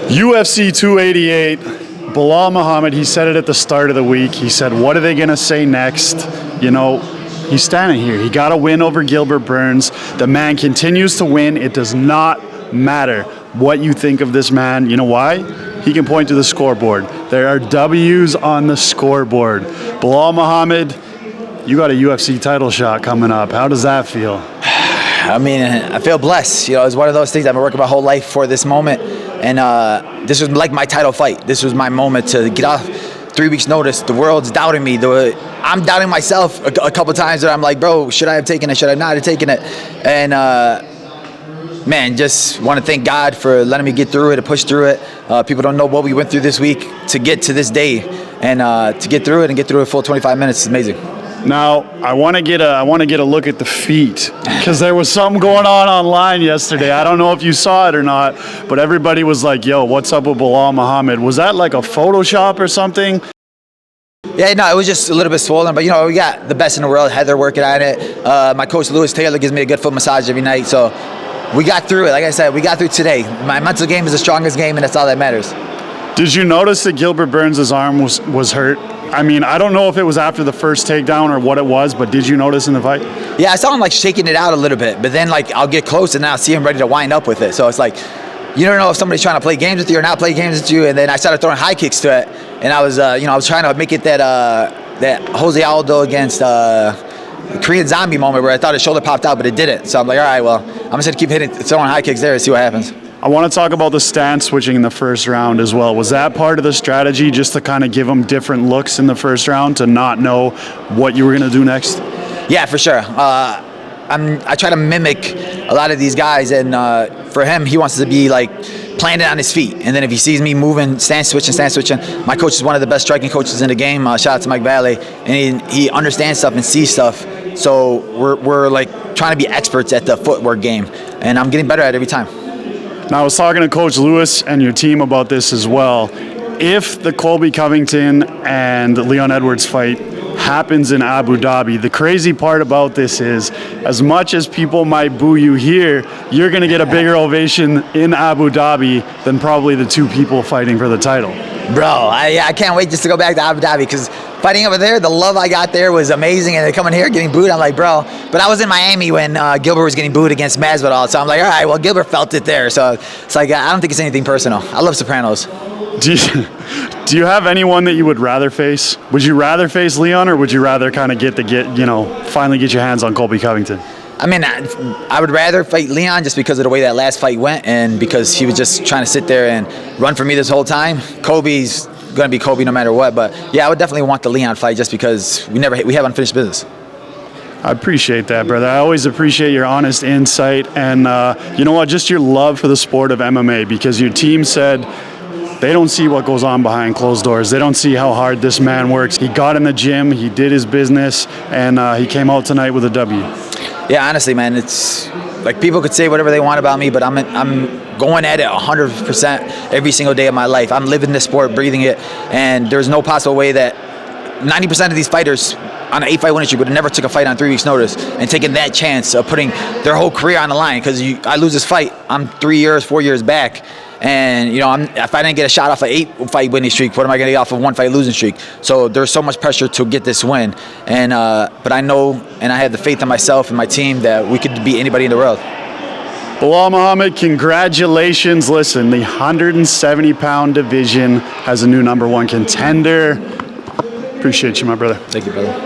UFC 288, Belal Muhammad, he said it at the start of the week. He said, what are they going to say next? You know, he's standing here. He got a win over Gilbert Burns. The man continues to win. It does not matter what you think of this man. You know why? He can point to the scoreboard. There are W's on the scoreboard. Belal Muhammad, you got a UFC title shot coming up. How does that feel? I mean, I feel blessed. You know, it's one of those things I've been working my whole life for this moment. And this was like my title fight. This was my moment to get off 3 weeks notice. The world's doubting me. I'm doubting myself a couple times that I'm like, bro, should I have taken it? Should I not have taken it? And man, just want to thank God for letting me get through it and push through it. People don't know what we went through this week to get to this day. And to get through it and get through a full 25 minutes is amazing. Now, I want to get a look at the feet, because there was something going on online yesterday. I don't know if you saw it or not, but everybody was like, yo, what's up with Belal Muhammad? Was that like a Photoshop or something? Yeah, no, it was just a little bit swollen, but you know, we got the best in the world, Heather working on it. My coach, Lewis Taylor, gives me a good foot massage every night, so we got through it. Like I said, we got through today. My mental game is the strongest game, and that's all that matters. Did you notice that Gilbert Burns' arm was hurt? I mean, I don't know if it was after the first takedown or what it was, but did you notice in the fight? Yeah, I saw him like shaking it out a little bit, but then like I'll get close and then I'll see him ready to wind up with it. So it's like, you don't know if somebody's trying to play games with you or not play games with you. And then I started throwing high kicks to it, and I was, I was trying to make it that Jose Aldo against Korean Zombie moment where I thought his shoulder popped out, but it didn't. So I'm like, all right, well, I'm just gonna keep throwing high kicks there and see what happens. I want to talk about the stance switching in the first round as well. Was that part of the strategy, just to kind of give them different looks in the first round, to not know what you were going to do next? Yeah, for sure. I try to mimic a lot of these guys, and for him, he wants to be like planted on his feet. And then if he sees me moving, stance switching, my coach is one of the best striking coaches in the game. Shout out to Mike Valley, and he understands stuff and sees stuff. So we're like trying to be experts at the footwork game, and I'm getting better at it every time. Now, I was talking to Coach Lewis and your team about this as well. If the Colby Covington and Leon Edwards fight happens in Abu Dhabi, the crazy part about this is, as much as people might boo you here, you're going to get a bigger ovation in Abu Dhabi than probably the two people fighting for the title. Bro, I can't wait just to go back to Abu Dhabi, because fighting over there, the love I got there was amazing, and then coming here getting booed, I'm like, bro. But I was in Miami when Gilbert was getting booed against Masvidal, so I'm like, all right, well, Gilbert felt it there, so it's like, I don't think it's anything personal. I love Sopranos. Do you have anyone that you would rather face? Would you rather face Leon, or would you rather kind of finally get your hands on Colby Covington? I mean, I would rather fight Leon just because of the way that last fight went, and because he was just trying to sit there and run for me this whole time. Colby's going to be Colby no matter what, but yeah, I would definitely want the Leon fight just because we have unfinished business. I appreciate that, brother. I always appreciate your honest insight, and you know what, just your love for the sport of MMA, because your team said they don't see what goes on behind closed doors. They don't see how hard this man works. He got in the gym, he did his business, and he came out tonight with a W. Yeah, honestly, man, it's like people could say whatever they want about me, but I'm going at it 100% every single day of my life. I'm living this sport, breathing it, and there's no possible way that 90% of these fighters on an 8-fight winning streak would have never took a fight on 3 weeks' notice and taken that chance of putting their whole career on the line. Because I lose this fight, I'm 4 years back. And, you know, if I didn't get a shot off an 8-fight winning streak, what am I going to get off of 1-fight losing streak? So there's so much pressure to get this win. And but I know, and I have the faith in myself and my team that we could beat anybody in the world. Belal Muhammad, congratulations. Listen, the 170-pound division has a new #1 contender. Appreciate you, my brother. Thank you, brother.